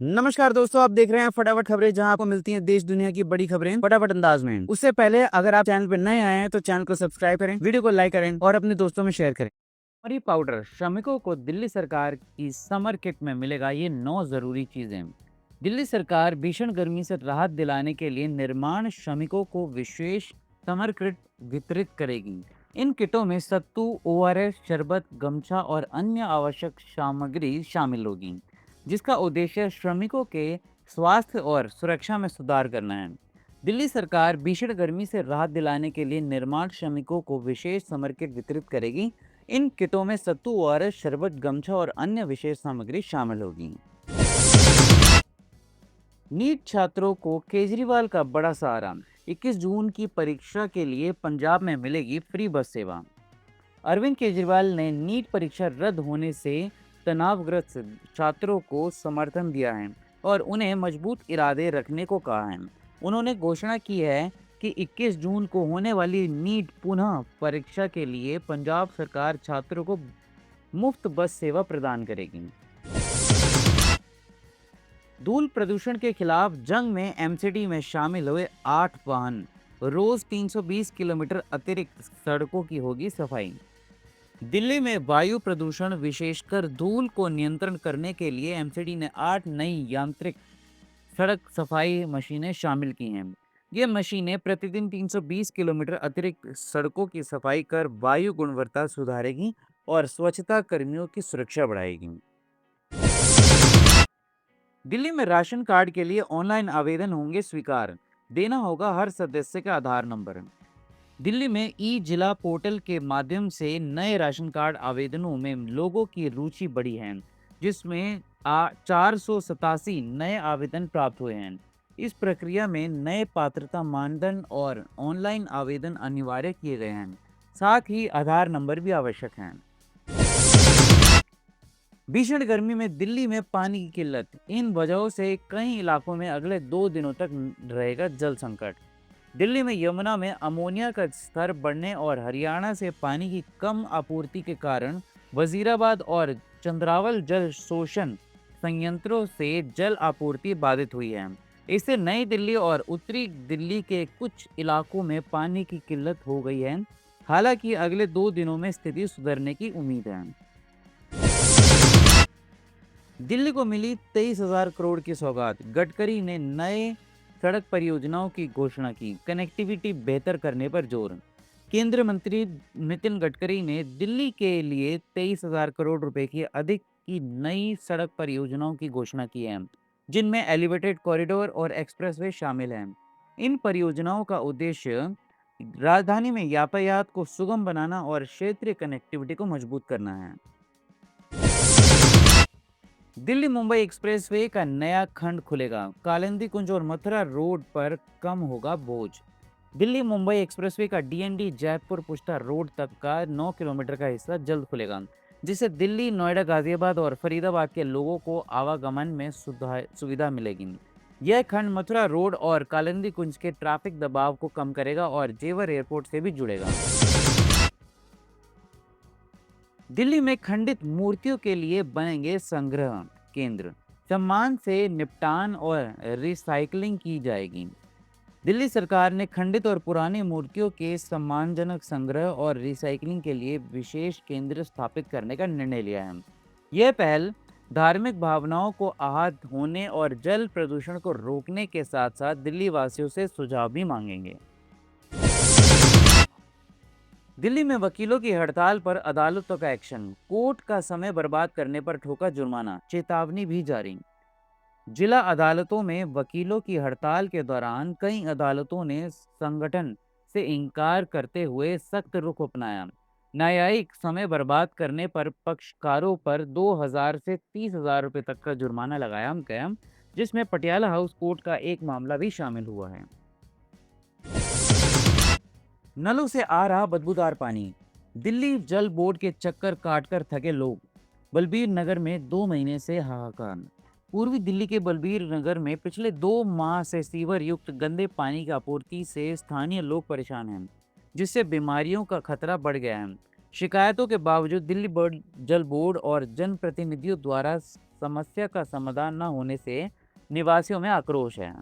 नमस्कार दोस्तों, आप देख रहे हैं फटाफट खबरें, जहां आपको मिलती हैं देश दुनिया की बड़ी खबरें फटाफट अंदाज में। उससे पहले अगर आप चैनल पर नए आए हैं तो चैनल को सब्सक्राइब करें, वीडियो को लाइक करें और अपने दोस्तों में शेयर करें। मरी पाउडर श्रमिकों को दिल्ली सरकार की समर किट में मिलेगा ये 9 जरूरी चीजें। दिल्ली सरकार भीषण गर्मी से राहत दिलाने के लिए निर्माण श्रमिकों को विशेष समर किट वितरित करेगी। इन किटों में सत्तू, ओआरएस, शरबत, गमछा और अन्य आवश्यक सामग्री शामिल होगी, जिसका उद्देश्य श्रमिकों के स्वास्थ्य और सुरक्षा में सुधार करना है। दिल्ली सरकार भीषण गर्मी से राहत दिलाने के लिए निर्माण श्रमिकों को विशेष समर किट वितरित करेगी। इन किटों में सत्तू, ओआरएस, शरबत, गमछा और अन्य विशेष सामग्री शामिल होगी। नीट छात्रों को केजरीवाल का बड़ा सहारा। 21 जून की परीक्षा के लिए पंजाब में मिलेगी फ्री बस सेवा। अरविंद केजरीवाल ने नीट परीक्षा रद्द होने से तनावग्रस्त छात्रों को समर्थन दिया है और उन्हें मजबूत इरादे रखने को कहा है। उन्होंने घोषणा की है कि 21 जून को होने वाली नीट पुनः परीक्षा के लिए पंजाब सरकार छात्रों को मुफ्त बस सेवा प्रदान करेगी। धूल प्रदूषण के खिलाफ जंग में एमसीडी में शामिल हुए 8 वाहन। रोज 320 किलोमीटर अतिरिक्त सड़कों की होगी सफाई। दिल्ली में वायु प्रदूषण विशेषकर धूल को नियंत्रण करने के लिए एमसीडी ने 8 नई यांत्रिक सड़क सफाई मशीनें शामिल की हैं। ये मशीनें प्रतिदिन 320 किलोमीटर अतिरिक्त सड़कों की सफाई कर वायु गुणवत्ता सुधारेगी और स्वच्छता कर्मियों की सुरक्षा बढ़ाएगी। दिल्ली में राशन कार्ड के लिए ऑनलाइन आवेदन होंगे स्वीकार। देना होगा हर सदस्य का आधार नंबर। दिल्ली में ई जिला पोर्टल के माध्यम से नए राशन कार्ड आवेदनों में लोगों की रुचि बढ़ी है, जिसमें 487 नए आवेदन प्राप्त हुए हैं। इस प्रक्रिया में नए पात्रता मानदंड और ऑनलाइन आवेदन अनिवार्य किए गए हैं। साथ ही आधार नंबर भी आवश्यक हैं। भीषण गर्मी में दिल्ली में पानी की किल्लत। इन वजहों से कई इलाकों में अगले 2 दिनों तक रहेगा जल संकट। दिल्ली में यमुना में अमोनिया का स्तर बढ़ने और हरियाणा से पानी की कम आपूर्ति के कारण वजीराबाद और चंद्रावल जल शोषण संयंत्रों से जल आपूर्ति बाधित हुई है। इससे नई दिल्ली और उत्तरी दिल्ली के कुछ इलाकों में पानी की किल्लत हो गई है। हालांकि अगले 2 दिनों में स्थिति सुधरने की उम्मीद है। दिल्ली को मिली 23,000 करोड़ की सौगात। गडकरी ने नए सड़क परियोजनाओं की घोषणा की। कनेक्टिविटी बेहतर करने पर जोर। केंद्रीय मंत्री नितिन गडकरी ने दिल्ली के लिए 23,000 करोड़ रुपए की अधिक की नई सड़क परियोजनाओं की घोषणा की है, जिनमें एलिवेटेड कॉरिडोर और एक्सप्रेसवे शामिल हैं। इन परियोजनाओं का उद्देश्य राजधानी में यातायात को सुगम बनाना और क्षेत्रीय कनेक्टिविटी को मजबूत करना है। दिल्ली मुंबई एक्सप्रेसवे का नया खंड खुलेगा। कालिंदी कुंज और मथुरा रोड पर कम होगा बोझ। दिल्ली मुंबई एक्सप्रेसवे का डीएनडी जयपुर पुष्टा रोड तक का 9 किलोमीटर का हिस्सा जल्द खुलेगा, जिससे दिल्ली, नोएडा, गाजियाबाद और फरीदाबाद के लोगों को आवागमन में सुविधा मिलेगी। यह खंड मथुरा रोड और कालिंदी कुंज के ट्रैफिक दबाव को कम करेगा और जेवर एयरपोर्ट से भी जुड़ेगा। दिल्ली में खंडित मूर्तियों के लिए बनेंगे संग्रह केंद्र। सम्मान से निपटान और रिसाइकलिंग की जाएगी। दिल्ली सरकार ने खंडित और पुरानी मूर्तियों के सम्मानजनक संग्रह और रिसाइकलिंग के लिए विशेष केंद्र स्थापित करने का निर्णय लिया है। यह पहल धार्मिक भावनाओं को आहत होने और जल प्रदूषण को रोकने के साथ साथ दिल्ली वासियों से सुझाव भी मांगेंगे। दिल्ली में वकीलों की हड़ताल पर अदालतों का एक्शन। कोर्ट का समय बर्बाद करने पर ठोका जुर्माना, चेतावनी भी जारी। जिला अदालतों में वकीलों की हड़ताल के दौरान कई अदालतों ने संगठन से इनकार करते हुए सख्त रुख अपनाया। न्यायिक समय बर्बाद करने पर पक्षकारों पर 2,000 से 30,000 रुपये तक का जुर्माना लगाया गया, जिसमें पटियाला हाउस कोर्ट का एक मामला भी शामिल हुआ है। नलों से आ रहा बदबूदार पानी। दिल्ली जल बोर्ड के चक्कर काटकर थके लोग। बलबीर नगर में 2 महीने से हाहाकार। पूर्वी दिल्ली के बलबीर नगर में पिछले 2 माह से सीवर युक्त गंदे पानी की आपूर्ति से स्थानीय लोग परेशान हैं, जिससे बीमारियों का खतरा बढ़ गया है। शिकायतों के बावजूद दिल्ली जल बोर्ड और जनप्रतिनिधियों द्वारा समस्या का समाधान न होने से निवासियों में आक्रोश है।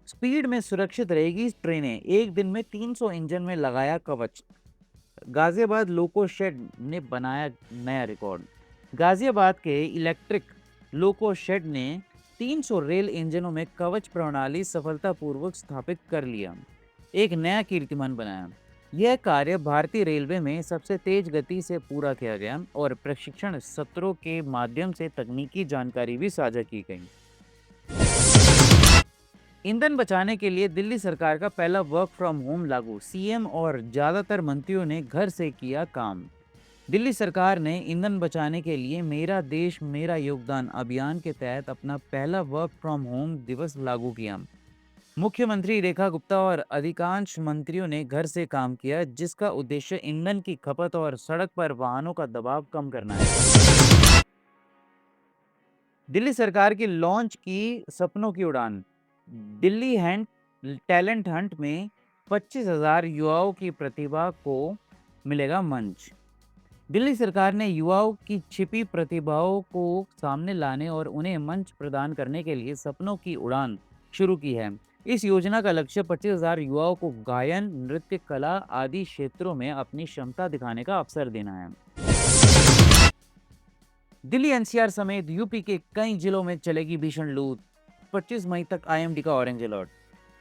स्पीड में सुरक्षित रहेगी ट्रेनें, एक दिन में 300 इंजन में लगाया कवच। गाजियाबाद लोको शेड ने बनाया नया रिकॉर्ड। गाजियाबाद के इलेक्ट्रिक लोको शेड ने 300 रेल इंजनों में कवच प्रणाली सफलतापूर्वक स्थापित कर लिया, एक नया कीर्तिमान बनाया। यह कार्य भारतीय रेलवे में सबसे तेज गति से पूरा किया गया और प्रशिक्षण सत्रों के माध्यम से तकनीकी जानकारी भी साझा की गई। ईंधन बचाने के लिए दिल्ली सरकार का पहला वर्क फ्रॉम होम लागू, सीएम और ज्यादातर मंत्रियों ने घर से किया काम। दिल्ली सरकार ने ईंधन बचाने के लिए मेरा देश मेरा योगदान अभियान के तहत अपना पहला वर्क फ्रॉम होम दिवस लागू किया। मुख्यमंत्री रेखा गुप्ता और अधिकांश मंत्रियों ने घर से काम किया, जिसका उद्देश्य ईंधन की खपत और सड़क पर वाहनों का दबाव कम करना है। दिल्ली सरकार की लॉन्च की सपनों की उड़ान। दिल्ली टैलेंट हंट में 25,000 युवाओं की प्रतिभा को मिलेगा मंच। दिल्ली सरकार ने युवाओं की छिपी प्रतिभाओं को सामने लाने और उन्हें मंच प्रदान करने के लिए सपनों की उड़ान शुरू की है। इस योजना का लक्ष्य 25,000 युवाओं को गायन, नृत्य, कला आदि क्षेत्रों में अपनी क्षमता दिखाने का अवसर देना है। दिल्ली एनसीआर समेत यूपी के कई जिलों में चलेगी भीषण लू। 25 मई तक आईएमडी का ऑरेंज अलर्ट।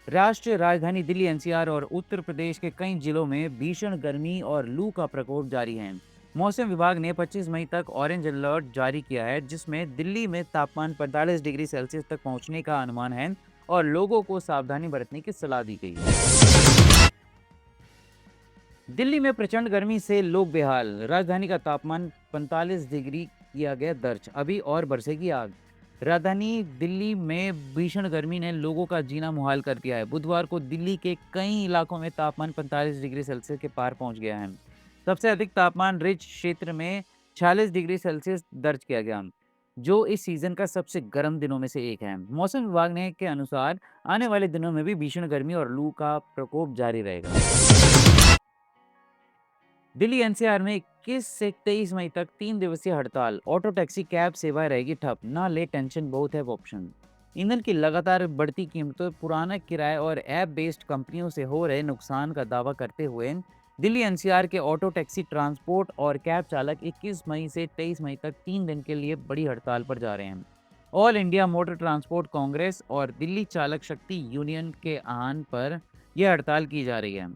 राष्ट्रीय राजधानी दिल्ली एनसीआर और उत्तर प्रदेश के कई जिलों में भीषण गर्मी और लू का प्रकोप जारी है। मौसम विभाग ने 25 मई तक ऑरेंज अलर्ट जारी किया है, जिसमें दिल्ली में तापमान 45 डिग्री सेल्सियस तक पहुंचने का अनुमान है और लोगों को सावधानी बरतने की सलाह दी गई है। दिल्ली में प्रचंड गर्मी से लोग बेहाल। राजधानी का तापमान 45 डिग्री किया गया दर्ज, अभी और बरसेगी आग। राजधानी दिल्ली में भीषण गर्मी ने लोगों का जीना मुहाल कर दिया है। बुधवार को दिल्ली के कई इलाकों में तापमान 45 डिग्री सेल्सियस के पार पहुंच गया है। सबसे अधिक तापमान रिच क्षेत्र में 46 डिग्री सेल्सियस दर्ज किया गया, जो इस सीजन का सबसे गर्म दिनों में से एक है। मौसम विभाग ने के अनुसार आने वाले दिनों में भी भीषण गर्मी और लू का प्रकोप जारी रहेगा। दिल्ली एनसीआर में 21 से 23 मई तक 3 दिवसीय हड़ताल। ऑटो टैक्सी कैब सेवाएं रहेगी ठप, ना ले टेंशन बहुत है ऑप्शन। ईंधन की लगातार बढ़ती कीमतों, पुराना किराए और ऐप बेस्ड कंपनियों से हो रहे नुकसान का दावा करते हुए दिल्ली एनसीआर के ऑटो टैक्सी ट्रांसपोर्ट और कैब चालक 21 मई से 23 मई तक 3 दिन के लिए बड़ी हड़ताल पर जा रहे हैं। All India motor transport Congress और दिल्ली चालक शक्ति यूनियन के आह्वान पर यह हड़ताल की जा रही है।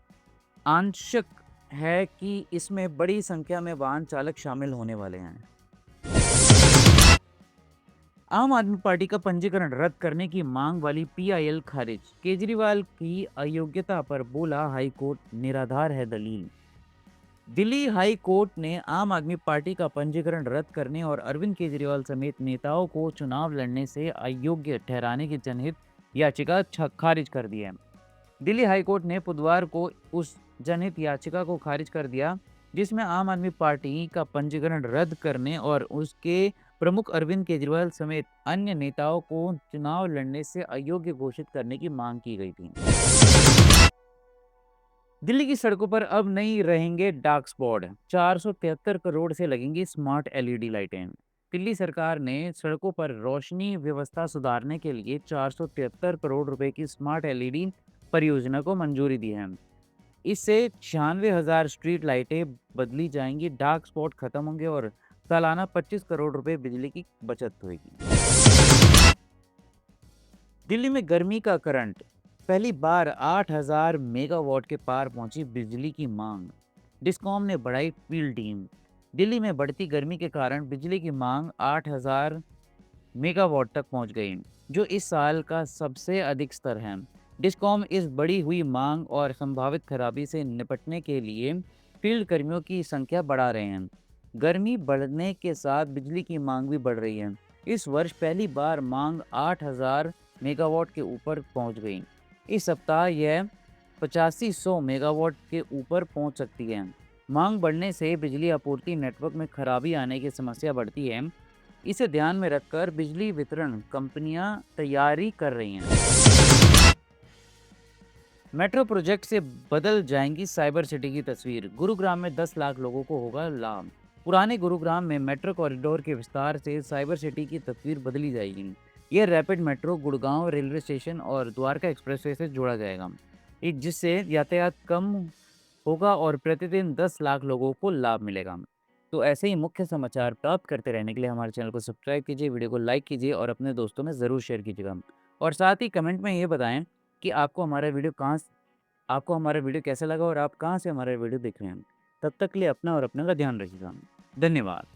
आंशिक है कि इसमें बड़ी संख्या में वाहन चालक शामिल होने वाले हैं। आम आदमी पार्टी का पंजीकरण रद्द करने की मांग वाली पीआईएल खारिज। केजरीवाल की अयोग्यता पर बोला हाईकोर्ट निराधार है दलील। दिल्ली हाई कोर्ट ने आम आदमी पार्टी का पंजीकरण रद्द करने और अरविंद केजरीवाल समेत नेताओं को चुनाव लड़ने से अयोग्य ठहराने की जनहित याचिका खारिज कर दी है। दिल्ली हाई कोर्ट ने बुधवार को उस जनहित याचिका को खारिज कर दिया, जिसमें आम आदमी पार्टी का पंजीकरण रद्द करने और उसके प्रमुख अरविंद केजरीवाल समेत अन्य नेताओं को चुनाव लड़ने से अयोग्य घोषित करने की मांग की गई थी। दिल्ली की सड़कों पर अब नहीं रहेंगे डार्क स्पॉट। 473 करोड़ से लगेंगी स्मार्ट एलईडी लाइटें। दिल्ली सरकार ने सड़कों पर रोशनी व्यवस्था सुधारने के लिए 473 करोड़ रुपए की स्मार्ट एलईडी परियोजना को मंजूरी दी है। इससे 96,000 स्ट्रीट लाइटें बदली जाएंगी, डार्क स्पॉट खत्म होंगे और सालाना 25 करोड़ रुपए बिजली की बचत होगी। दिल्ली में गर्मी का करंट। पहली बार 8,000 मेगावाट के पार पहुंची बिजली की मांग। डिस्कॉम ने बढ़ाई फील्ड टीम। दिल्ली में बढ़ती गर्मी के कारण बिजली की मांग 8,000 मेगावाट तक पहुंच गई, जो इस साल का सबसे अधिक स्तर है। डिस्कॉम इस बढ़ी हुई मांग और संभावित खराबी से निपटने के लिए फील्ड कर्मियों की संख्या बढ़ा रहे हैं। गर्मी बढ़ने के साथ बिजली की मांग भी बढ़ रही है। इस वर्ष पहली बार मांग 8,000 मेगावाट के ऊपर पहुंच गई। इस सप्ताह यह 8500 मेगावाट के ऊपर पहुंच सकती है। मांग बढ़ने से बिजली आपूर्ति नेटवर्क में खराबी आने की समस्या बढ़ती है। इसे ध्यान में रखकर बिजली वितरण कंपनियां तैयारी कर रही हैं। मेट्रो प्रोजेक्ट से बदल जाएंगी साइबर सिटी की तस्वीर। गुरुग्राम में 10 लाख लोगों को होगा लाभ। पुराने गुरुग्राम में मेट्रो कॉरिडोर के विस्तार से साइबर सिटी की तस्वीर बदली जाएगी। यह rapid metro Gurgaon railway station और द्वारका एक्सप्रेसवे से जोड़ा जाएगा, जिससे यातायात कम होगा और प्रतिदिन 10 लाख लोगों को लाभ मिलेगा। तो ऐसे ही मुख्य समाचार प्राप्त करते रहने के लिए हमारे चैनल को सब्सक्राइब कीजिए, वीडियो को लाइक कीजिए और अपने दोस्तों में ज़रूर शेयर कीजिएगा। और साथ ही कमेंट में ये बताएं कि आपको हमारा वीडियो कैसा लगा और आप कहाँ से हमारा वीडियो देख रहे हैं। तब तक के लिए अपना और अपने का ध्यान रखिएगा। धन्यवाद।